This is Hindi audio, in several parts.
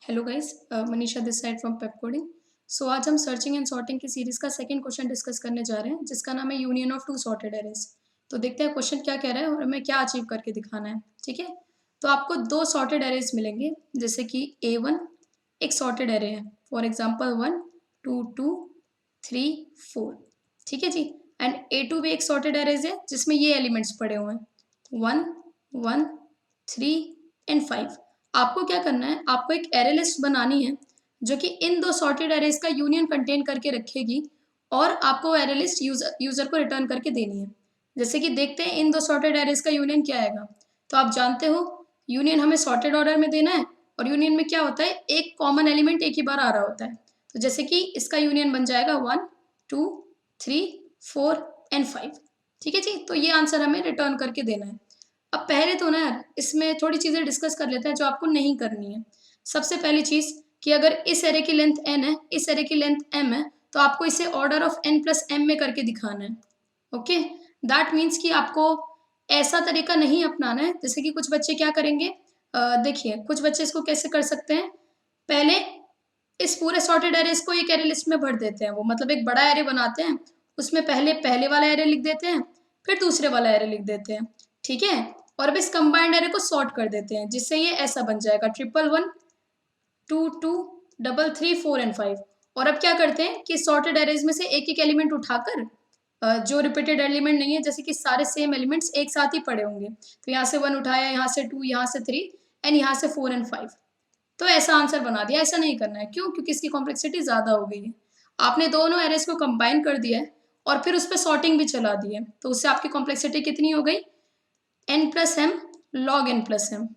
Hello guys, Manisha this side from Pepcoding. So आज हम सर्चिंग एंड सॉर्टिंग की सीरीज का सेकंड क्वेश्चन डिस्कस करने जा रहे हैं, जिसका नाम है union of two sorted arrays. तो देखते हैं क्वेश्चन क्या कह रहा है और हमें क्या अचीव करके दिखाना है। ठीक है, तो आपको दो सॉर्टेड एरेज मिलेंगे, जैसे कि A1 एक सॉर्टेड एरे है, फॉर एग्जाम्पल 1 2 2 3 4। ठीक है जी। एंड A2 भी एक सॉर्टेड एरेज है जिसमें ये एलिमेंट्स पड़े हुए हैं 1 1 3 एंड 5। आपको क्या करना है, आपको एक एरे लिस्ट बनानी है जो कि इन दो सॉर्टेड एरेज का यूनियन कंटेन करके रखेगी, और आपको एरे लिस्ट यूजर को रिटर्न करके देनी है। जैसे कि देखते हैं इन दो सॉर्टेड एरेज का यूनियन क्या आएगा। तो आप जानते हो यूनियन हमें सॉर्टेड ऑर्डर में देना है, और यूनियन में क्या होता है, एक कॉमन एलिमेंट एक ही बार आ रहा होता है। तो जैसे कि इसका यूनियन बन जाएगा 1 2 3 4 एंड 5। ठीक है जी, तो ये आंसर हमें रिटर्न करके देना है। अब पहले तो ना यार इसमें थोड़ी चीज़ें डिस्कस कर लेते हैं जो आपको नहीं करनी है। सबसे पहली चीज़ कि अगर इस एरे की लेंथ n है, इस एरे की लेंथ m है, तो आपको इसे order of n plus m में करके दिखाना है। ओके, दैट मीन्स कि आपको ऐसा तरीका नहीं अपनाना है जैसे कि कुछ बच्चे क्या करेंगे। देखिए कुछ बच्चे इसको कैसे कर सकते हैं, पहले इस पूरे सॉर्टेड एरेज को एक एरे लिस्ट में भर देते हैं। वो मतलब एक बड़ा एरे बनाते हैं, उसमें पहले पहले वाला एरे लिख देते हैं, फिर दूसरे वाला एरे लिख देते हैं। ठीक है, और अब इस कंबाइंड एरे को सॉर्ट कर देते हैं, जिससे ये ऐसा बन जाएगा 1 1 1 2 2 3 3 4 एंड 5। और अब क्या करते हैं कि सॉर्टेड एरेज में से एक एक एलिमेंट उठाकर, जो रिपीटेड एलिमेंट नहीं है, जैसे कि सारे सेम एलिमेंट्स एक साथ ही पड़े होंगे, तो यहाँ से 1 उठाया, यहाँ से 2, यहाँ से 3 एंड यहाँ से 4 एंड 5, तो ऐसा आंसर बना दिया। ऐसा नहीं करना है, क्यों? क्योंकि इसकी कॉम्प्लेक्सिटी ज़्यादा हो गई है। आपने दोनों एरेज को कंबाइन कर दिया है और फिर उस पर सॉर्टिंग भी चला दी है, तो उससे आपकी कॉम्प्लेक्सिटी कितनी हो गई, n plus m log n plus m.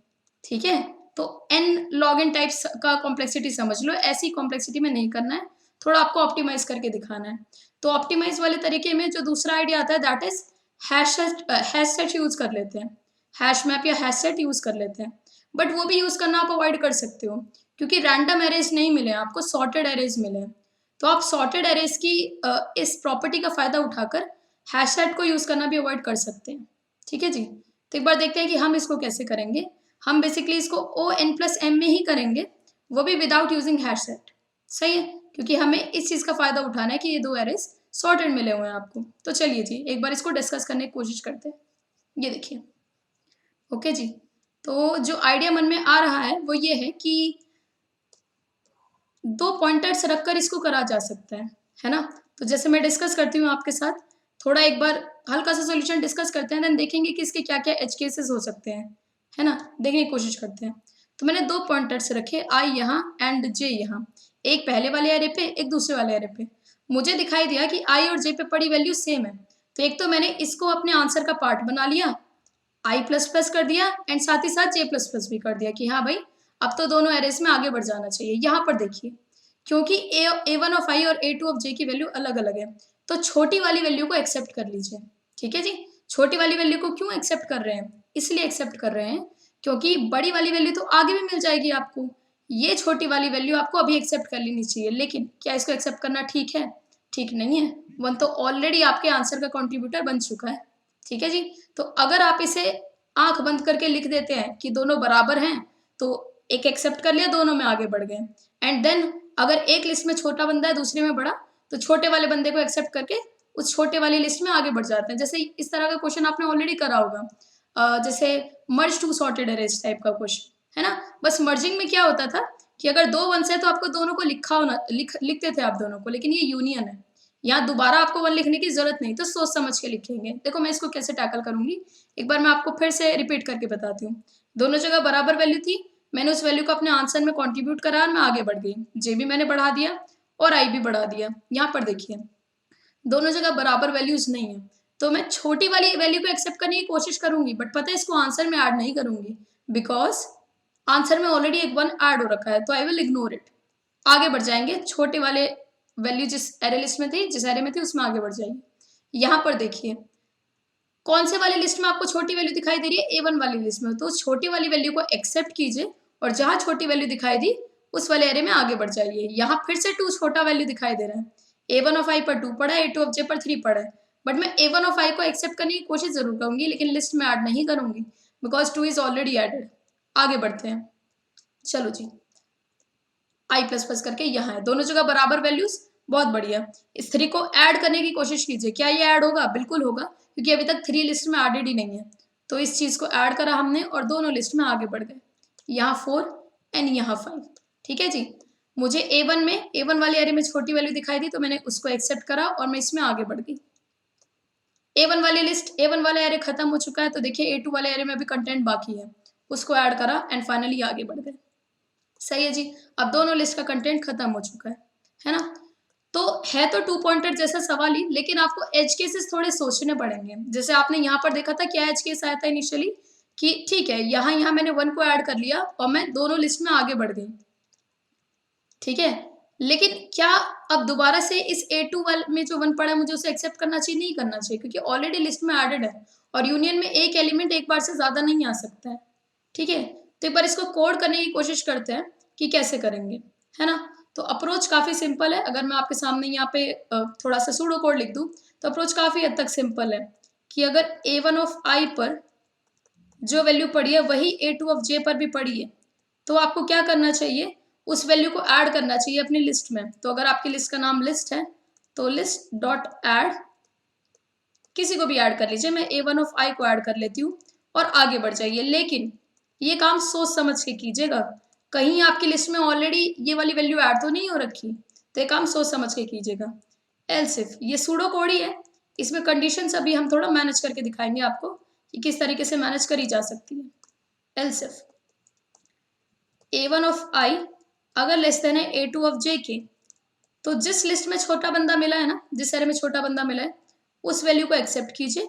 ठीक है, तो n लॉग n टाइप्स का कॉम्प्लेक्सिटी समझ लो, ऐसी कॉम्प्लेक्सिटी में नहीं करना है, थोड़ा आपको ऑप्टिमाइज करके दिखाना है। तो ऑप्टिमाइज वाले तरीके में जो दूसरा आइडिया आता है that is hash set use कर लेते हैं, हैश मैप या हैश सेट यूज कर लेते हैं। बट वो भी यूज करना आप अवॉइड कर सकते हो, क्योंकि रैंडम एरेज नहीं मिले आपको, सॉर्टेड एरेज मिले। तो आप सॉर्टेड एरेज की इस प्रॉपर्टी का फायदा उठाकर हैश सेट को यूज करना भी अवॉइड कर सकते हैं। ठीक है जी, तो एक बार देखते हैं कि हम इसको कैसे करेंगे। हम बेसिकली इसको ओ एन प्लस एम में ही करेंगे, वो भी विदाउट यूजिंग हैश सेट। सही है, क्योंकि हमें इस चीज़ का फायदा उठाना है कि ये दो एरेज सॉर्टेड मिले हुए हैं आपको। तो चलिए जी एक बार इसको डिस्कस करने की कोशिश करते हैं। ये देखिए, ओके जी, तो जो आइडिया मन में आ रहा है वो ये है कि दो पॉइंटर्स रखकर इसको करा जा सकता है ना। तो जैसे मैं डिस्कस करती हूँ आपके साथ, थोड़ा एक बार हल्का सा सॉल्यूशन डिस्कस करते हैं, देन देखेंगे कि इसके क्या क्या एज केसेस हो सकते हैं, है ना, देखने की कोशिश करते हैं। तो मैंने दो पॉइंटर्स रखे, आई यहाँ एंड जे यहाँ, एक पहले वाले एरे पे एक दूसरे वाले एरे पे। मुझे दिखाई दिया कि आई और जे पे पड़ी वैल्यू सेम है, तो एक तो मैंने इसको अपने आंसर का पार्ट बना लिया, आई प्लस प्लस कर दिया, एंड साथ ही साथ जे प्लस प्लस भी कर दिया कि हाँ भाई अब तो दोनों एरेज में आगे बढ़ जाना चाहिए। यहाँ पर देखिए, क्योंकि ए वन ऑफ आई और ए टू ऑफ जे की वैल्यू अलग अलग है, तो छोटी वाली वैल्यू को एक्सेप्ट कर लीजिए। ठीक है जी, छोटी वाली वैल्यू को क्यों एक्सेप्ट कर रहे हैं, इसलिए एक्सेप्ट कर रहे हैं क्योंकि बड़ी वाली वैल्यू तो आगे भी मिल जाएगी आपको। ये छोटी वाली वैल्यू आपको अभी एक्सेप्ट कर लेनी चाहिए, लेकिन क्या इसको एक्सेप्ट करना ठीक है? ठीक नहीं है। वन तो ऑलरेडी आपके आंसर का कॉन्ट्रीब्यूटर बन चुका है। ठीक है जी, तो अगर आप इसे आंख बंद करके लिख देते हैं कि दोनों बराबर हैं, तो एक एक्सेप्ट कर लिया, दोनों में आगे बढ़ गए। एंड देन अगर एक लिस्ट में छोटा बंदा है दूसरे में बड़ा, तो छोटे वाले बंदे को एक्सेप्ट करके उस छोटे वाली लिस्ट में आगे बढ़ जाते हैं। जैसे इस तरह का क्वेश्चन आपने ऑलरेडी करा होगा, जैसे मर्ज टू सॉर्टेड अरेज टाइप का क्वेश्चन, है ना। बस मर्जिंग में क्या होता था कि अगर दो वंस है तो आपको दोनों को लिखा होना लिखते थे आप दोनों को, लेकिन ये यूनियन है, यहाँ दोबारा आपको वन लिखने की जरूरत नहीं, तो सोच समझ के लिखेंगे। देखो मैं इसको कैसे टैकल करूंगी, एक बार मैं आपको फिर से रिपीट करके बताती हूँ। दोनों जगह बराबर वैल्यू थी, मैंने उस वैल्यू को अपने आंसर में कंट्रीब्यूट करा और मैं आगे बढ़ गई। जे भी मैंने बढ़ा दिया और आई भी बढ़ा दिया। यहाँ पर देखिए दोनों जगह बराबर वैल्यूज नहीं है, तो मैं छोटी वाली वैल्यू को एक्सेप्ट करने की कोशिश करूंगी, बट पता है इसको आंसर में ऐड नहीं करूंगी, बिकॉज आंसर में ऑलरेडी एक वन ऐड हो रखा है, तो आई विल इग्नोर इट। आगे बढ़ जाएंगे, छोटे वाले वैल्यू जिस एरे लिस्ट में थी, जिस एरे में थी उसमें आगे बढ़ जाएगी। यहाँ पर देखिए कौन से वाली लिस्ट में आपको छोटी वैल्यू दिखाई दे रही है, ए वन वाली लिस्ट में, तो उस छोटी वाली वैल्यू को एक्सेप्ट कीजिए और जहां छोटी वैल्यू दिखाई दी उस वाले एरे में आगे बढ़ जाइए। यहाँ फिर से 2 छोटा वैल्यू दिखाई दे रहा है, ए वन ऑफ आई पर 2 पड़ा है, ए टू ऑफ जे पर 3 पड़ा है, बट मैं ए वन ऑफ आई को एक्सेप्ट करने की कोशिश जरूर करूंगी, लेकिन लिस्ट में ऐड नहीं करूंगी बिकॉज 2 इज ऑलरेडी एडेड। आगे बढ़ते हैं, चलो जी। आई प्लस प्लस करके यहाँ है, दोनों जगह बराबर वैल्यूज, बहुत बढ़िया। इस 3 को ऐड करने की कोशिश कीजिए, क्या ये ऐड होगा? बिल्कुल होगा, क्योंकि अभी तक 3 लिस्ट में एडेड ही नहीं है। तो इस चीज को ऐड करा हमने और दोनों लिस्ट में आगे बढ़ गए, यहाँ 4 एंड यहाँ 5। ठीक है जी, मुझे A1 वाले एरे में छोटी वैल्यू दिखाई दी तो मैंने उसको एक्सेप्ट करा और मैं इसमें आगे बढ़ गई। A1 वाला एरे खत्म हो चुका है, तो देखिए A2 वाले एरे में भी कंटेंट बाकी है, उसको ऐड करा एंड फाइनली आगे बढ़ गए। सही है जी, अब दोनों लिस्ट का कंटेंट खत्म हो चुका है ना। तो है तो 2 पॉइंटर जैसा सवाल ही, लेकिन आपको एज केसेस थोड़े सोचने पड़ेंगे। जैसे आपने यहाँ पर देखा था, क्या एज केस आया था इनिशियली कि ठीक है यहाँ मैंने 1 को ऐड कर लिया और मैं दोनों लिस्ट में आगे बढ़ गई, ठीक है। लेकिन क्या अब दोबारा से इस A2 वाले में जो 1 पड़ा है मुझे उसे एक्सेप्ट करना चाहिए? नहीं करना चाहिए, क्योंकि ऑलरेडी लिस्ट में एडेड है और यूनियन में एक एलिमेंट एक बार से ज्यादा नहीं आ सकता है, ठीक है। तो एक बार इसको कोड करने की कोशिश करते हैं कि कैसे करेंगे, है ना। तो अप्रोच काफी सिंपल है। अगर मैं आपके सामने यहाँ पे थोड़ा सा सूडो कोड लिख दूं तो अप्रोच काफी हद तक सिंपल है कि अगर A1 ऑफ I पर जो वैल्यू पड़ी है वही A2 ऑफ J पर भी पड़ी है, तो आपको क्या करना चाहिए? उस वैल्यू को ऐड करना चाहिए अपनी लिस्ट में। तो अगर आपकी लिस्ट का नाम लिस्ट है तो लिस्ट डॉट ऐड, किसी को भी ऐड कर लीजिए, मैं A1 ऑफ I को ऐड कर लेती हूँ और आगे बढ़ जाइए। लेकिन ये काम सोच समझ के कीजिएगा, कहीं आपकी लिस्ट में ऑलरेडी ये वाली वैल्यू ऐड तो नहीं हो रखी, तो ये काम सोच समझ के कीजिएगा। एल्स इफ, ये सूडो कोड ही है, इसमें कंडीशंस अभी हम थोड़ा मैनेज करके दिखाएंगे आपको कि किस तरीके से मैनेज करी जा सकती है। Else if A1 of I अगर लेस देन है A2 ऑफ J के, तो जिस लिस्ट में छोटा बंदा मिला है ना, जिस एरे में छोटा बंदा मिला है, उस वैल्यू को एक्सेप्ट कीजिए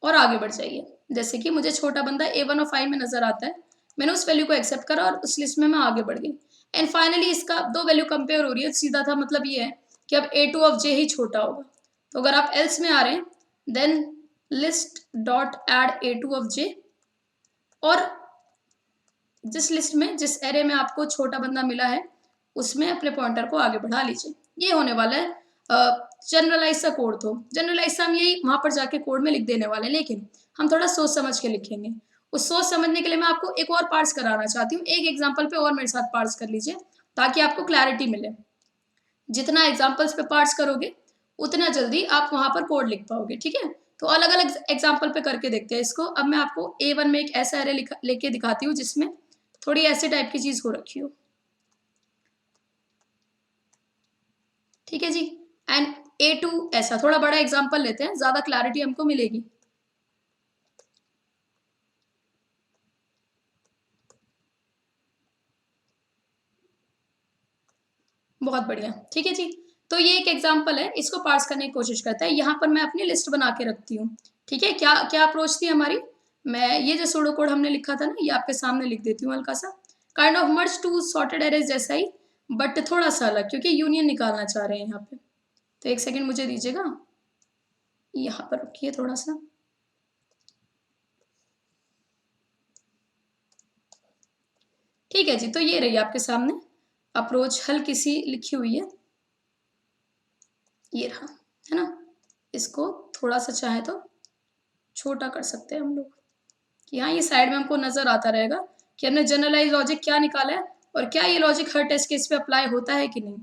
और आगे बढ़ जाइए। जैसे कि मुझे छोटा बंदा A1 ऑफ I में नजर आता है, मैंने उस वैल्यू को एक्सेप्ट करा और उस लिस्ट में मैं आगे बढ़ गई एंड फाइनली इसका दो वैल्यू कंपेयर हो रही है। सीधा था मतलब ये है कि अब A2 ऑफ J ही छोटा होगा। तो अगर आप एल्स में आ रहे हैं then list dot add A2 of J, और जिस लिस्ट में जिस एरे में आपको छोटा बंदा मिला है उसमें अपने पॉइंटर को आगे बढ़ा लीजिए। ये होने वाला है जनरलाइज सा कोड। तो जनरलाइज सा हम यही वहां पर जाके कोड में लिख देने वाले हैं, लेकिन हम थोड़ा सोच समझ के लिखेंगे। उस सोच समझने के लिए मैं आपको एक और पार्ट्स कराना चाहती हूँ। एक एग्जाम्पल पे और मेरे साथ पार्ट्स कर लीजिए ताकि आपको क्लैरिटी मिले। जितना एग्जाम्पल्स पे पार्ट्स करोगे उतना जल्दी आप वहां पर कोड लिख पाओगे, ठीक है। तो अलग अलग एग्जाम्पल पे करके देखते हैं इसको। अब मैं आपको A1 में एक ऐसा एरे लेके दिखाती हूँ जिसमें थोड़ी ऐसे टाइप की चीज हो रखी हो, ठीक है जी। एंड A2 ऐसा थोड़ा बड़ा एग्जांपल लेते हैं, ज्यादा क्लैरिटी हमको मिलेगी। बहुत बढ़िया, ठीक है जी। तो ये एक एग्जांपल है, इसको पार्स करने की कोशिश करते हैं। यहाँ पर मैं अपनी लिस्ट बना के रखती हूँ, ठीक है। क्या क्या अप्रोच थी हमारी? मैं ये जो सूडो कोड हमने लिखा था ना, ये आपके सामने लिख देती हूँ हल्का सा। Kind of merge two sorted arrays जैसा ही, बट थोड़ा सा अलग, क्योंकि यूनियन निकालना चाह रहे हैं यहाँ पे। तो एक सेकेंड मुझे दीजिएगा, यहाँ पर रुकिए थोड़ा सा। ठीक है जी, तो ये रही आपके सामने अप्रोच हल्की सी लिखी हुई है, ये रहा, है ना। इसको थोड़ा सा चाहे तो छोटा कर सकते हैं हम लोग कि हाँ ये साइड में हमको नजर आता रहेगा कि हमने जनरलाइज लॉजिक क्या निकाला है और क्या ये लॉजिक हर टेस्ट केस पे अप्लाई होता है कि नहीं।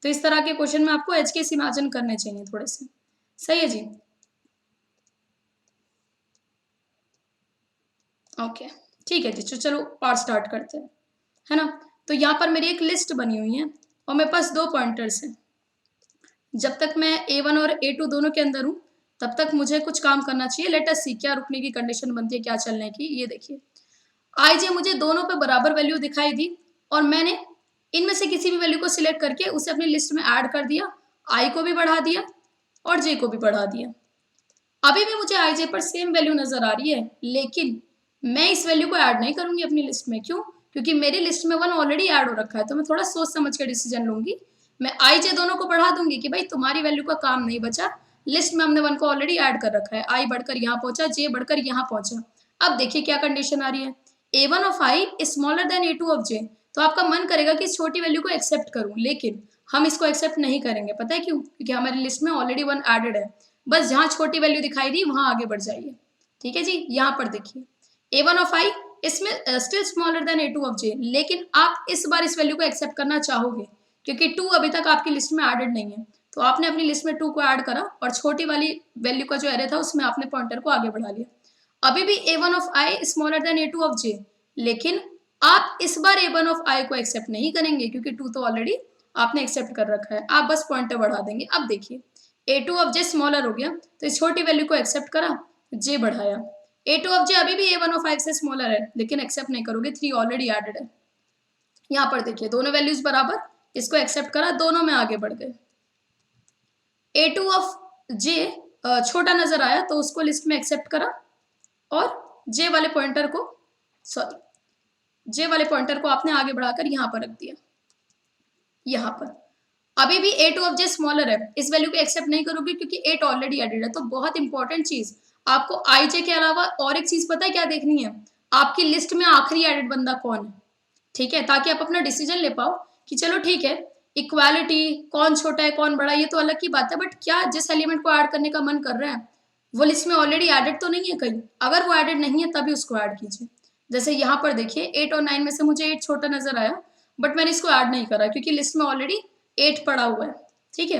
तो इस तरह के क्वेश्चन में आपको एज केस इमेजिन करने चाहिए थोड़े से। सही है जी, ओके, ठीक है जी। तो चलो पार्ट स्टार्ट करते हैं, है ना। तो यहाँ पर मेरी एक लिस्ट बनी हुई है और मेरे पास 2 पॉइंटर्स हैं। जब तक मैं A1 और A2 दोनों के अंदर हूँ तब तक मुझे कुछ काम करना चाहिए। लेट अस सी क्या रुकने की कंडीशन बनती है, क्या चलने की। ये देखिए IJ मुझे दोनों पे बराबर वैल्यू दिखाई दी और मैंने इनमें से किसी भी वैल्यू को सिलेक्ट करके उसे अपनी लिस्ट में ऐड कर दिया, I को भी बढ़ा दिया और J को भी बढ़ा दिया। अभी भी मुझे IJ पर सेम वैल्यू नजर आ रही है, लेकिन मैं इस वैल्यू को ऐड नहीं करूंगी अपनी लिस्ट में। क्यों? क्योंकि मेरी लिस्ट में 1 ऑलरेडी ऐड हो रखा है। तो मैं थोड़ा सोच समझ के डिसीजन लूंगी। मैं IJ दोनों को बढ़ा दूंगी कि भाई तुम्हारी वैल्यू का काम नहीं बचा, लिस्ट में हमने 1 को ऑलरेडी ऐड कर रखा है। I बढ़कर यहाँ पहुंचा, J बढ़कर यहाँ पहुंचा। अब देखिए क्या कंडीशन आ रही है, A1 of I is smaller than A2 of J। तो आपका मन करेगा कि इस छोटी वैल्यू को एक्सेप्ट करूं, लेकिन हम इसको एक्सेप्ट नहीं करेंगे। पता है क्यों? क्योंकि हमारी लिस्ट में ऑलरेडी 1 एडेड है। बस जहां छोटी वैल्यू दिखाई दी वहां आगे बढ़ जाइए, ठीक है जी। यहाँ पर देखिए A1 ऑफ I इसमें still smaller than A2 of J, लेकिन आप इस बार इस वैल्यू को एक्सेप्ट करना चाहोगे क्योंकि 2 अभी तक आपकी लिस्ट में एडेड नहीं है, तो आपने अपनी लिस्ट में 2 को ऐड करा और छोटी वाली वैल्यू का जो एरे था उसमें आपने पॉइंटर को आगे बढ़ा लिया। अभी भी A1 of I smaller than A2 of J, लेकिन आप इस बार A1 ऑफ I को एक्सेप्ट नहीं करेंगे क्योंकि 2 तो ऑलरेडी आपने एक्सेप्ट कर रखा है, आप बस पॉइंटर बढ़ा देंगे। अब देखिए A2 ऑफ J स्मॉलर हो गया, तो इस छोटी वैल्यू को एक्सेप्ट करा, J बढ़ाया। A2 ऑफ J अभी भी A1 ऑफ I से स्मॉलर है, लेकिन एक्सेप्ट नहीं करोगे, 3 ऑलरेडी एडेड है। यहाँ पर देखिए दोनों वैल्यूज बराबर, इसको एक्सेप्ट करा, दोनों में आगे बढ़ गए। A2 ऑफ J छोटा नजर आया तो उसको लिस्ट में एक्सेप्ट करा और J वाले पॉइंटर को आपने आगे बढ़ाकर यहाँ पर रख दिया। यहाँ पर अभी भी A2 ऑफ J स्मॉलर है, इस वैल्यू को एक्सेप्ट नहीं करोगे क्योंकि 8 ऑलरेडी एडेड है। तो बहुत इंपॉर्टेंट चीज, आपको IJ के अलावा और एक चीज पता है क्या देखनी है, आपकी लिस्ट में आखिरी एडेड बंदा कौन है, ठीक है, ताकि आप अपना डिसीजन ले पाओ कि चलो ठीक है, इक्वालिटी कौन छोटा है कौन बड़ा ये तो अलग की बात है, बट क्या जिस एलिमेंट को ऐड करने का मन कर रहा है वो लिस्ट में ऑलरेडी एडेड तो नहीं है कहीं, अगर वो एडेड नहीं है तभी उसको ऐड कीजिए। जैसे यहाँ पर देखिए 8 और 9 में से मुझे 8 छोटा नजर आया, बट मैंने इसको ऐड नहीं करा क्योंकि लिस्ट में ऑलरेडी 8 पड़ा हुआ है, ठीक है।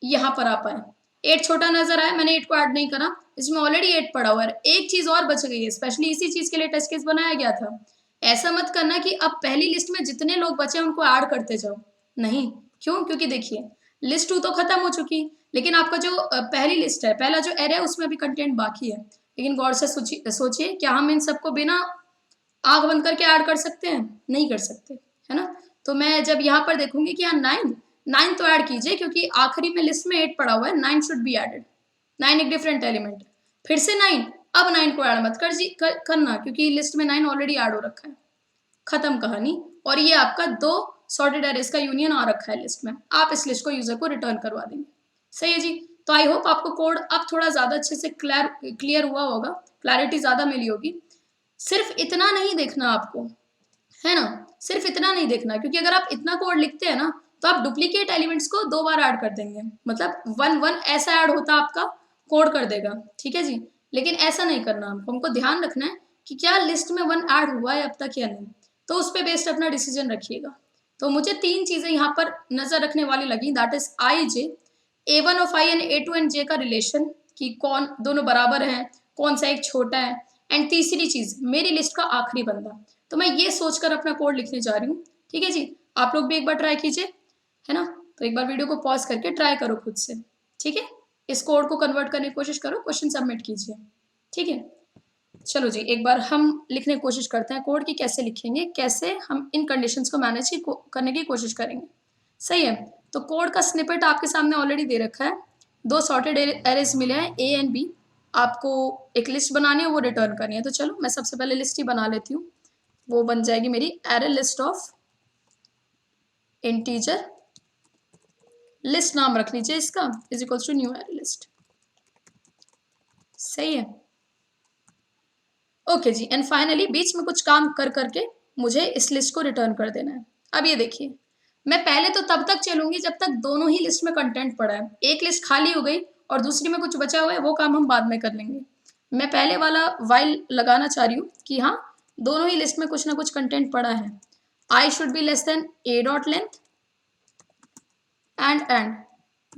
यहाँ पर आप आए, 8 छोटा नजर आया, मैंने 8 को ऐड नहीं करा, इसमें ऑलरेडी 8 पड़ा हुआ है। एक चीज और बच गई है, स्पेशली इसी चीज के लिए टेस्ट केस बनाया गया था। ऐसा मत करना कि अब पहली लिस्ट में जितने लोग बचे उनको ऐड करते जाओ, नहीं, क्यों, क्योंकि देखिए लिस्ट 2 तो खत्म हो चुकी, लेकिन आपका जो पहली लिस्ट है, पहला जो एरे है उसमें भी कंटेंट बाकी है। लेकिन गौर से सोचिए क्या हम इन सबको बिना आंख बंद करके ऐड कर सकते हैं, नहीं कर सकते, है ना। तो मैं जब यहाँ पर देखूंगी कि यहाँ 9 तो ऐड कीजिए क्योंकि आखिरी में लिस्ट में 8 पड़ा हुआ है, 9 शुड बी एडेड, 9 एक डिफरेंट एलिमेंट, फिर से 9, अब 9 को ऐड मत करना क्योंकि लिस्ट में 9 ऑलरेडी ऐड हो रखा है, खत्म कहानी। और ये आपका 2 सॉर्टेड एरेस का यूनियन आ रखा है लिस्ट में, आप इस लिस्ट को यूजर को रिटर्न करवा देंगे। सही है जी। तो आई होप आपको कोड अब थोड़ा ज्यादा अच्छे से क्लियर हुआ होगा, क्लैरिटी ज्यादा मिली होगी। सिर्फ इतना नहीं देखना आपको, है ना, सिर्फ इतना नहीं देखना, क्योंकि अगर आप इतना कोड लिखते हैं ना तो आप डुप्लीकेट एलिमेंट्स को 2 बार ऐड कर देंगे, मतलब 1 ऐसा ऐड होता आपका कोड कर देगा, ठीक है जी। लेकिन ऐसा नहीं करना, हमको ध्यान रखना है कि क्या लिस्ट में 1 ऐड हुआ है अब तक या नहीं, तो उस पर बेस्ड अपना डिसीजन रखिएगा। तो मुझे 3 चीजें यहाँ पर नजर रखने वाली लगी, that is IJ, A1 of I and A2 and J का रिलेशन, कि कौन दोनों बराबर हैं, कौन सा एक छोटा है, एंड तीसरी चीज मेरी लिस्ट का आखिरी बंदा। तो मैं ये सोचकर अपना कोड लिखने जा रही हूँ, ठीक है जी। आप लोग भी एक बार ट्राई कीजिए, है ना। तो एक बार वीडियो को पॉज करके ट्राई करो खुद से, ठीक है। इस कोड को कन्वर्ट करने की कोशिश करो, क्वेश्चन सबमिट कीजिए, ठीक है। चलो जी, एक बार हम लिखने की कोशिश करते हैं कोड की, कैसे लिखेंगे, कैसे हम इन कंडीशंस को मैनेज करने की कोशिश करेंगे। सही है, तो कोड का स्निपेट आपके सामने ऑलरेडी दे रखा है, 2 सॉर्टेड एरेज मिले हैं A एंड B, आपको एक लिस्ट बनानी है, वो रिटर्न करनी है। तो चलो मैं सबसे पहले लिस्ट ही बना लेती हूँ, वो बन जाएगी मेरी array list of integer, list नाम रख लीजिए इसका, is equals to new array list. सही है, ओके जी। एंड फाइनली बीच में कुछ काम कर करके मुझे इस लिस्ट को रिटर्न कर देना है। अब ये देखिए, मैं पहले तो तब तक चलूंगी जब तक दोनों ही लिस्ट में कंटेंट पड़ा है, एक लिस्ट खाली हो गई और दूसरी में कुछ बचा हुआ है, वो काम हम बाद में कर लेंगे। मैं पहले वाला वाइल लगाना चाह रही हूँ कि हाँ दोनों ही लिस्ट में कुछ ना कुछ कंटेंट पड़ा है। I should be less than A dot length and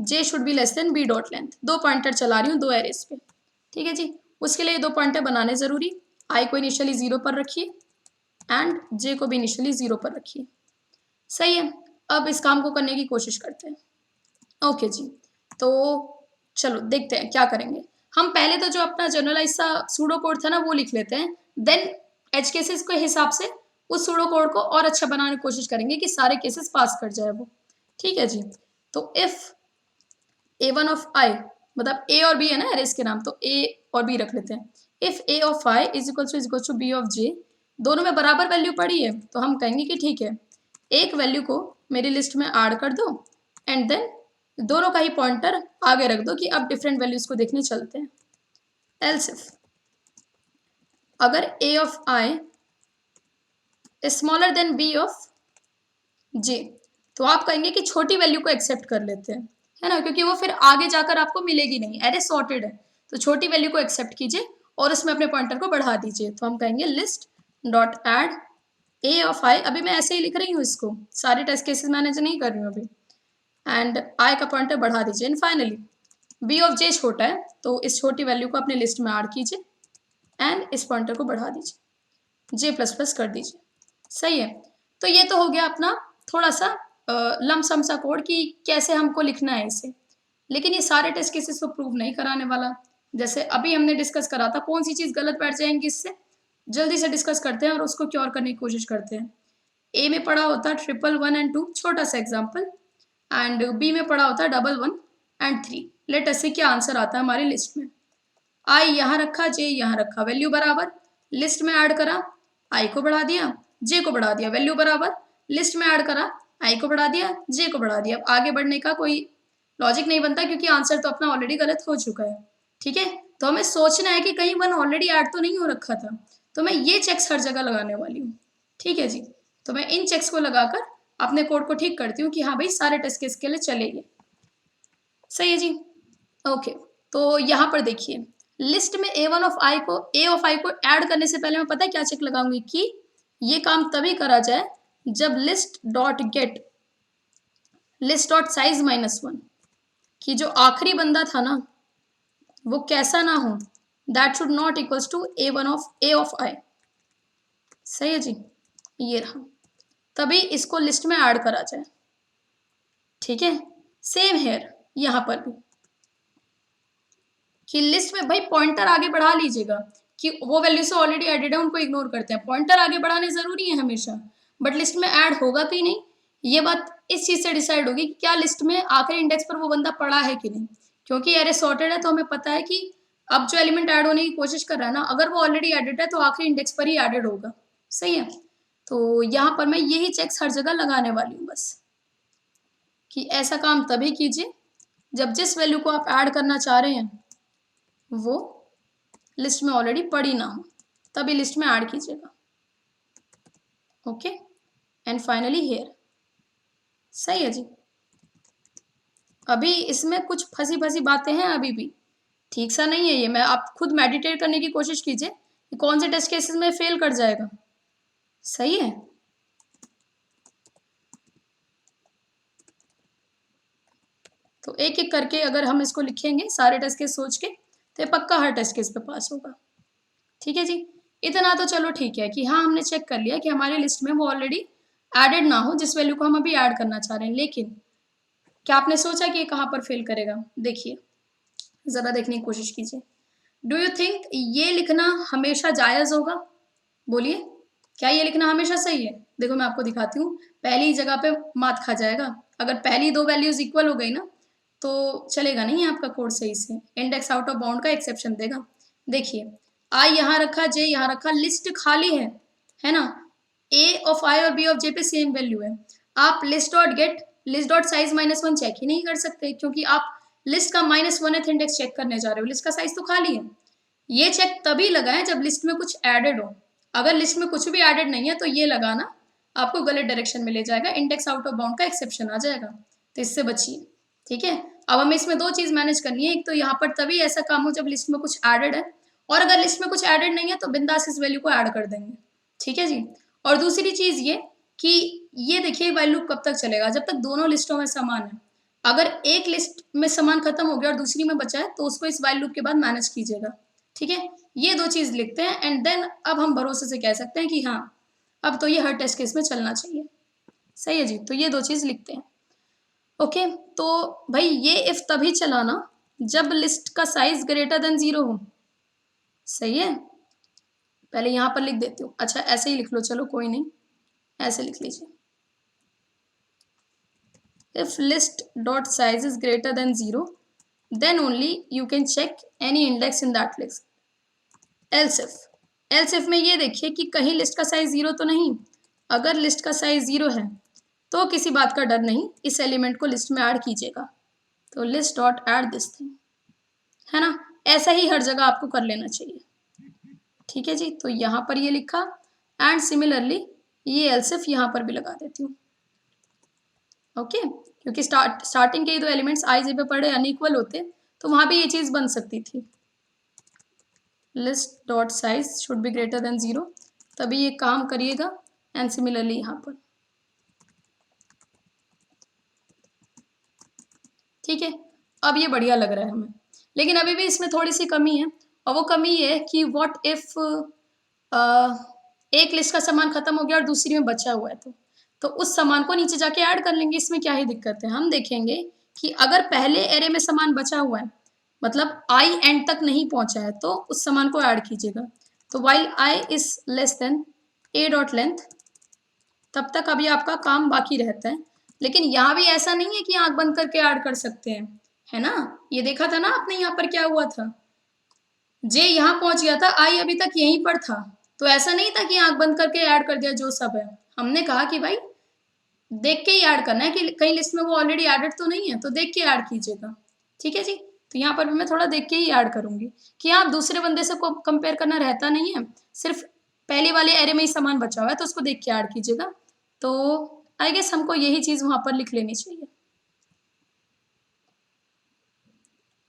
J should be less than B dot length. 2 pointer चला रही हूँ 2 एरेस पे, ठीक है जी। उसके लिए 2 पॉइंटर बनाने जरूरी, I को इनिशियली 0 पर रखिए एंड J को भी इनिशियली 0 पर रखिए। सही है, अब इस काम को करने की कोशिश करते हैं। ओके जी, तो चलो देखते हैं क्या करेंगे। हम पहले तो जो अपना जनरलाइज सा सूडो कोड था ना वो लिख लेते हैं, देन एज केसेस के हिसाब से उस सूडो कोड को और अच्छा बनाने की कोशिश करेंगे कि सारे केसेस पास कर जाए वो, ठीक है जी। तो इफ A1 ऑफ I, मतलब A और B है ना एरेस के नाम, तो A और B रख लेते हैं। If A of I is equal to B of J, दोनों में बराबर वैल्यू पड़ी है तो हम कहेंगे कि ठीक है, एक वैल्यू को मेरी लिस्ट में ऐड कर दो एंड देन दोनों का ही पॉइंटर आगे रख दो कि अब डिफरेंट वैल्यूज को देखने चलते हैं। एल्स इफ अगर A of I is smaller than B of J, तो आप कहेंगे कि छोटी वैल्यू को एक्सेप्ट कर लेते हैं, है ना, क्योंकि वो फिर आगे जाकर आपको मिलेगी नहीं, एरे सॉर्टेड है, तो छोटी वैल्यू को एक्सेप्ट कीजिए और उसमें अपने पॉइंटर को बढ़ा दीजिए। तो हम कहेंगे list dot add A of I, अभी मैं ऐसे ही लिख रही हूँ इसको, सारे टेस्ट केसेस मैनेज नहीं कर रही हूँ अभी, एंड आई का पॉइंटर बढ़ा दीजिए। एंड फाइनली बी ऑफ जे छोटा है तो इस छोटी वैल्यू को अपने लिस्ट में ऐड कीजिए एंड इस पॉइंटर को बढ़ा दीजिए, जे प्लस प्लस कर दीजिए। सही है, तो ये तो हो गया अपना थोड़ा सा लमसम सा कोड कि कैसे हमको लिखना है इसे, लेकिन ये सारे टेस्ट केसेस को प्रूव नहीं कराने वाला। जैसे अभी हमने डिस्कस करा था, कौन सी चीज़ गलत बैठ जाएंगी इससे, जल्दी से डिस्कस करते हैं और उसको क्योर करने की कोशिश करते हैं। ए में पढ़ा होता 111 एंड 2, छोटा सा एग्जाम्पल, एंड बी में पढ़ा होता 11 एंड 3। लेट अस सी क्या आंसर आता है हमारी लिस्ट में। आई यहाँ रखा, जे यहाँ रखा, वैल्यू बराबर, लिस्ट में ऐड करा, आई को बढ़ा दिया, जे को बढ़ा दिया, वैल्यू बराबर, लिस्ट में ऐड करा, आई को बढ़ा दिया, जे को बढ़ा दिया। अब आगे बढ़ने का कोई लॉजिक नहीं बनता क्योंकि आंसर तो अपना ऑलरेडी गलत हो चुका है। ठीक है, तो हमें सोचना है कि कहीं वन ऑलरेडी ऐड तो नहीं हो रखा था, तो मैं ये चेक्स हर जगह लगाने वाली हूँ। ठीक है जी, तो मैं इन चेक्स को लगाकर अपने कोड को ठीक करती हूँ कि हाँ भाई सारे टेस्ट केस के लिए चलेगी। सही है जी, ओके। तो यहाँ पर देखिए लिस्ट में ए ऑफ आई को ऐड करने से पहले मैं पता है क्या चेक लगाऊंगी कि ये काम तभी करा जाए जब list dot get list dot size -1 कि जो आखिरी बंदा था ना वो कैसा ना हो, that should not equals to A of I. सही है जी, ये रहा, तभी इसको लिस्ट में ऐड करा जाए। ठीक है, सेम हेयर यहां पर भी कि लिस्ट में भाई पॉइंटर आगे बढ़ा लीजिएगा कि वो वैल्यू से ऑलरेडी एडेड है उनको इग्नोर करते हैं, पॉइंटर आगे बढ़ाने जरूरी है हमेशा, बट लिस्ट में ऐड होगा कि नहीं ये बात इस चीज से डिसाइड होगी कि क्या लिस्ट में आखिरी इंडेक्स पर वो बंदा पड़ा है कि नहीं। क्योंकि एरे सॉर्टेड है तो हमें पता है कि अब जो एलिमेंट ऐड होने की कोशिश कर रहा है ना, अगर वो ऑलरेडी एडेड है तो आखिरी इंडेक्स पर ही एडेड होगा। सही है, तो यहाँ पर मैं यही चेक्स हर जगह लगाने वाली हूँ बस, कि ऐसा काम तभी कीजिए जब जिस वैल्यू को आप ऐड करना चाह रहे हैं वो लिस्ट में ऑलरेडी पड़ी ना हो, तभी लिस्ट में ऐड कीजिएगा। Okay, and finally here. सही है जी, अभी इसमें कुछ फंसी फंसी बातें हैं, अभी भी ठीक सा नहीं है ये, मैं आप खुद मेडिटेट करने की कोशिश कीजिए कि कौन से टेस्ट केसेस में फेल कर जाएगा। सही है, तो एक एक करके अगर हम इसको लिखेंगे सारे टेस्ट केस सोच के तो पक्का हर टेस्ट केस पे पास होगा। ठीक है जी, इतना तो चलो ठीक है कि हाँ हमने चेक कर लिया कि हमारे लिस्ट में वो ऑलरेडी एडेड ना हो जिस वैल्यू को हम अभी ऐड करना चाह रहे हैं। लेकिन क्या आपने सोचा कि ये कहाँ पर फेल करेगा? देखिए जरा देखने की कोशिश कीजिए। डू यू थिंक ये लिखना हमेशा जायज होगा? बोलिए, क्या ये लिखना हमेशा सही है? देखो मैं आपको दिखाती हूँ, पहली जगह पे मात खा जाएगा। अगर पहली दो वैल्यूज इक्वल हो गई ना तो चलेगा नहीं आपका कोड सही से, इंडेक्स आउट ऑफ बाउंड का एक्सेप्शन देगा। देखिए आई यहाँ रखा, जे यहाँ रखा, लिस्ट खाली है ना, ए ऑफ आई और बी ऑफ जे पे सेम वैल्यू है। आप list dot get list dot size -1 check ही नहीं कर सकते क्योंकि आप लिस्ट का -1th इंडेक्स चेक करने जा रहे हो, लिस्ट का साइज तो खाली है। ये चेक तभी लगाएं जब लिस्ट में कुछ एडेड हो, अगर लिस्ट में कुछ भी एडेड नहीं है तो ये लगाना आपको गलत डायरेक्शन में ले जाएगा, इंडेक्स आउट ऑफ बाउंड का एक्सेप्शन आ जाएगा, तो इससे बचिए। ठीक है, अब हमें इसमें दो चीज मैनेज करनी है, एक तो यहाँ पर तभी ऐसा काम हो जब लिस्ट में कुछ एडेड है, और अगर लिस्ट में कुछ एडेड नहीं है तो बिंदास इस वैल्यू को ऐड कर देंगे। ठीक है जी, और दूसरी चीज ये कि ये देखिए वैल्यू कब तक चलेगा, जब तक दोनों लिस्टों में समान है। अगर एक लिस्ट में समान खत्म हो गया और दूसरी में बचा है तो उसको इस वाइल लूप के बाद मैनेज कीजिएगा। ठीक है, ये दो चीज लिखते हैं एंड देन अब हम भरोसे से कह सकते हैं कि हाँ अब तो ये हर टेस्ट केस में चलना चाहिए। सही है जी, तो ये दो चीज लिखते हैं। ओके, तो भाई ये इफ तभी चलाना जब लिस्ट का साइज ग्रेटर देन 0 हो। सही है, पहले यहां पर लिख देती हूँ, अच्छा ऐसे ही लिख लो, चलो कोई नहीं, ऐसे लिख लीजिए। If list dot size is greater than 0, then only you can check any index in that list. else if में ये देखिए कि कहीं लिस्ट का साइज 0 तो नहीं, अगर लिस्ट का साइज 0 है तो किसी बात का डर नहीं, इस एलिमेंट को लिस्ट में ऐड कीजिएगा। तो list dot add this thing, है ना, ऐसा ही हर जगह आपको कर लेना चाहिए। ठीक है जी, तो यहाँ पर ये लिखा एंड सिमिलरली ये एल्स इफ यहाँ पर भी लगा देती हूँ। ओके, क्योंकि स्टार्टिंग के ये दो एलिमेंट्स आई जे पे पड़े अनइक्वल होते तो वहां भी ये चीज बन सकती थी। List dot size should be greater than 0, तभी ये काम करिएगा। एंड सिमिलरली यहाँ पर, ठीक है। अब ये बढ़िया लग रहा है हमें, लेकिन अभी भी इसमें थोड़ी सी कमी है, और वो कमी ये है कि व्हाट इफ एक लिस्ट का सामान खत्म हो गया और दूसरी में बचा हुआ है, तो उस सामान को नीचे जाके ऐड कर लेंगे, इसमें क्या ही दिक्कत है। हम देखेंगे कि अगर पहले एरे में सामान बचा हुआ है, मतलब आई एंड तक नहीं पहुंचा है, तो उस सामान को ऐड कीजिएगा। तो while I is less then A dot length, तब तक अभी आपका काम बाकी रहता है। लेकिन यहाँ भी ऐसा नहीं है कि आंख बंद करके ऐड कर सकते हैं, है ना। ये देखा था ना आपने, यहाँ पर क्या हुआ था, जे यहाँ पहुंच गया था, आई अभी तक यहीं पर था, तो ऐसा नहीं था कि आंख बंद करके ऐड कर दिया जो सब है। हमने कहा कि भाई देख के ही ऐड करना है, कि कहीं लिस्ट में वो ऑलरेडी एडेड तो नहीं है, तो देख के ऐड कीजिएगा, ठीक है जी। तो यहाँ पर भी मैं थोड़ा देख के ही ऐड करूंगी, कि आप दूसरे बंदे से कंपेयर करना रहता नहीं है, सिर्फ पहले वाले एरे में ही सामान बचा हुआ है, तो उसको देख के ऐड कीजिएगा। तो आई गेस हमको यही चीज वहां पर लिख लेनी चाहिए,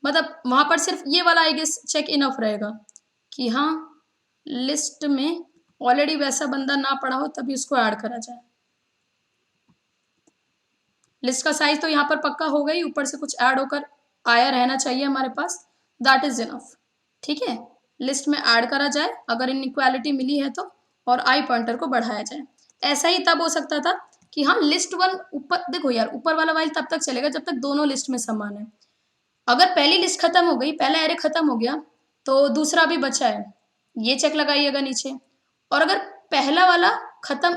मतलब वहां पर सिर्फ ये वाला आई गेस चेक इनफ रहेगा, कि हाँ लिस्ट में ऑलरेडी वैसा बंदा ना पड़ा हो तभी उसको ऐड करा जाए। लिस्ट का साइज तो यहाँ पर पक्का हो गई, ऊपर से कुछ ऐड होकर आया रहना चाहिए हमारे पास, दैट इज इनफ, ठीक है। लिस्ट में ऐड करा जाए अगर इनइक्वालिटी मिली है तो, और आई पॉइंटर को बढ़ाया जाए। ऐसा ही तब हो सकता था कि हाँ लिस्ट वन ऊपर, देखो यार ऊपर वाला वाइल तब तक चलेगा जब तक दोनों लिस्ट में समान है। अगर पहली लिस्ट खत्म हो गई, पहला एरे खत्म हो गया, तो दूसरा भी बचा है, ये चेक लगाइएगा नीचे। और अगर पहला वाला खत्म,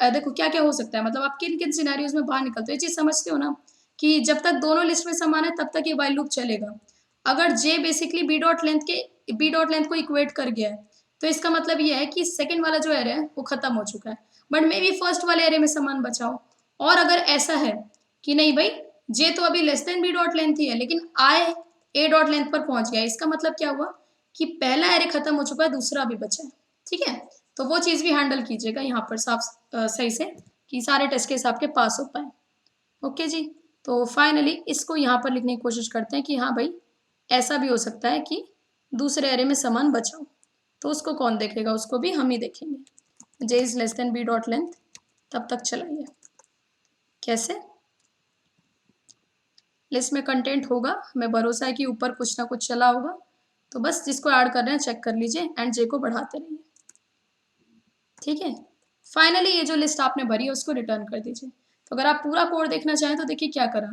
देखो क्या क्या हो सकता है, मतलब आप किन किन सिनेरियोज में बाहर निकलते हो, ये चीज समझते हो ना, कि जब तक दोनों लिस्ट में समान है तब तक ये वाइल लूप चलेगा। अगर जे बेसिकली बी डॉट लेंथ को इक्वेट कर गया है, तो इसका मतलब ये है कि सेकंड वाला जो एरे है वो खत्म हो चुका है, बट मे बी फर्स्ट वाले एरे में समान बचा हो। और अगर ऐसा है कि नहीं भाई, जे तो अभी less than B dot length ही है, लेकिन आई ए डॉट लेंथ पर पहुंच गया, इसका मतलब क्या हुआ कि पहला एरे खत्म हो चुका है, दूसरा भी बचा है, ठीक है। तो वो चीज भी हैंडल कीजिएगा यहाँ पर साफ सही से, कि सारे टेस्ट केस आपके पास हो पाए। ओके जी। तो फाइनली इसको यहाँ पर लिखने की कोशिश करते हैं कि हाँ भाई ऐसा भी हो सकता है कि दूसरे एरे में समान बचा हो, तो उसको कौन देखेगा, उसको भी हम ही देखेंगे। J is less than B dot length, तब तक चलाइए। कैसे, लिस्ट में कंटेंट होगा, हमें भरोसा है कि ऊपर कुछ ना कुछ चला होगा, तो बस जिसको ऐड कर रहे हैं चेक कर लीजिए एंड जे को बढ़ाते रहिए, ठीक है। फाइनली ये जो लिस्ट आपने भरी है उसको रिटर्न कर दीजिए। तो अगर आप पूरा कोड देखना चाहें तो देखिए क्या करा,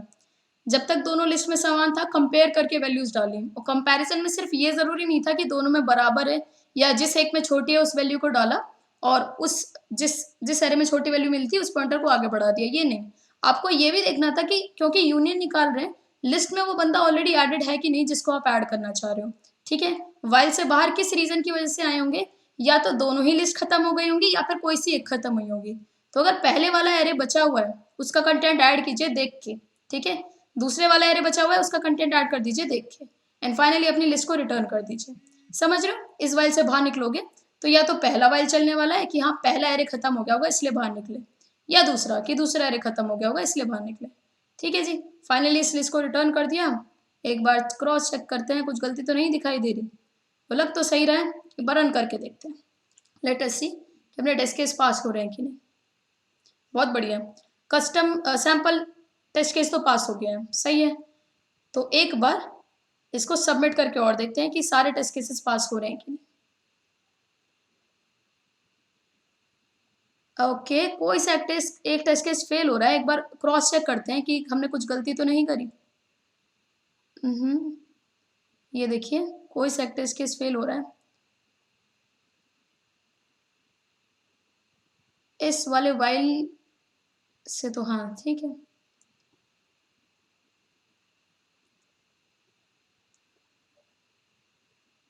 जब तक दोनों लिस्ट में समान था कंपेयर करके वैल्यूज डाली, और कंपैरिजन में सिर्फ ये जरूरी नहीं था कि दोनों में बराबर है, या जिस एक में छोटी है उस वैल्यू को डाला, और उस जिस जिस एरे में छोटी वैल्यू मिलती है उस पॉइंटर को आगे बढ़ा दिया, ये नहीं। आपको ये भी देखना था कि क्योंकि यूनियन निकाल रहे हैं, लिस्ट में वो बंदा ऑलरेडी एडेड है कि नहीं जिसको आप ऐड करना चाह रहे हो, ठीक है। वाइल से बाहर किस रीजन की वजह से आए होंगे, या तो दोनों ही लिस्ट खत्म हो गई होंगी या फिर कोई सी एक खत्म हुई होगी। तो अगर पहले वाला एरे बचा हुआ है उसका कंटेंट ऐड कीजिए देख के, ठीक है। दूसरे वाला एरे बचा हुआ है उसका कंटेंट ऐड कर दीजिए देख के, एंड फाइनली अपनी लिस्ट को रिटर्न कर दीजिए। समझ रहे हो, इस वाइल से बाहर निकलोगे तो या तो पहला वाइल चलने वाला है कि हाँ पहला एरे खत्म हो गया होगा इसलिए बाहर निकले, या दूसरा कि दूसरा एरे खत्म हो गया होगा इसलिए बाहर निकले, ठीक है जी। फाइनली इस लिस्ट को रिटर्न कर दिया। एक बार क्रॉस चेक करते हैं, कुछ गलती तो नहीं दिखाई दे रही, तो लग तो सही रहा है, एक बार रन करके देखते हैं। लेट अस सी कि अपने टेस्ट केस पास हो रहे हैं कि नहीं। बहुत बढ़िया, कस्टम सैंपल टेस्ट केस तो पास हो गया है, सही है। तो एक बार इसको सबमिट करके और देखते हैं कि सारे टेस्ट केसेस पास हो रहे हैं कि नहीं। ओके कोई सा एक टेस्ट केस फेल हो रहा है, एक बार क्रॉस चेक करते हैं कि हमने कुछ गलती तो नहीं करी। ये देखिए कोई सा टेस्ट केस फेल हो रहा है, इस वाले वाइल से तो हाँ ठीक है।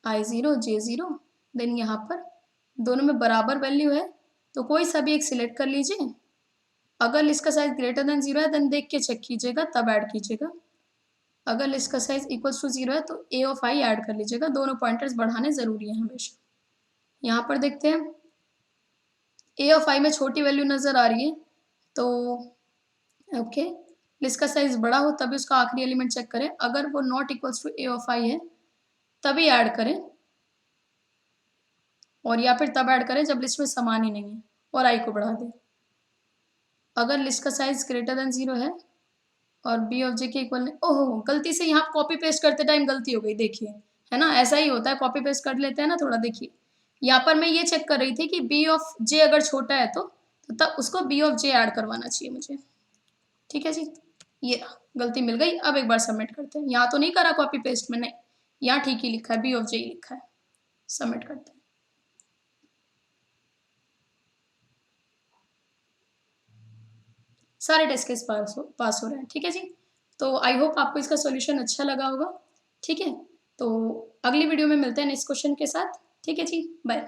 I0 J0, देन यहाँ पर दोनों में बराबर वैल्यू है तो कोई सा भी एक सिलेक्ट कर लीजिए। अगर लिस्ट का साइज ग्रेटर देन 0 है देन देख के चेक कीजिएगा तब ऐड कीजिएगा। अगर लिस्ट का साइज इक्वल्स टू 0 है तो ए ऑफ आई ऐड कर लीजिएगा, दोनों पॉइंटर्स बढ़ाने जरूरी है हमेशा। यहाँ पर देखते हैं ए ऑफ आई में छोटी वैल्यू नजर आ रही है, तो ओके लिस्ट का साइज बड़ा हो तभी उसका आखिरी एलिमेंट चेक करें, अगर वो not equals to A of I है तभी ऐड करें, और या फिर तब ऐड करें जब लिस्ट में समान ही नहीं है और आई को बढ़ा दें। अगर लिस्ट का साइज ग्रेटर देन 0 है और बी ऑफ जे के इक्वल नहीं, ओहो गलती से यहाँ कॉपी पेस्ट करते टाइम गलती हो गई, देखिए है ना, ऐसा ही होता है, कॉपी पेस्ट कर लेते हैं ना थोड़ा। देखिए यहाँ पर मैं ये चेक कर रही थी कि बी ऑफ जे अगर छोटा है तो तब उसको बी ऑफ जे ऐड करवाना चाहिए मुझे। ठीक है जी, ये गलती मिल गई। अब एक बार सबमिट करते हैं। यहाँ तो नहीं करा कॉपी पेस्ट मैंने, यहाँ ठीक ही लिखा है, बी ऑफ जे ही लिखा है। सबमिट करते हैं। सारे टेस्ट केस पास हो रहे हैं। ठीक है जी, तो आई होप आपको इसका सॉल्यूशन अच्छा लगा होगा। ठीक है, तो अगली वीडियो में मिलते हैं नेक्स्ट क्वेश्चन के साथ। ठीक है जी, बाय।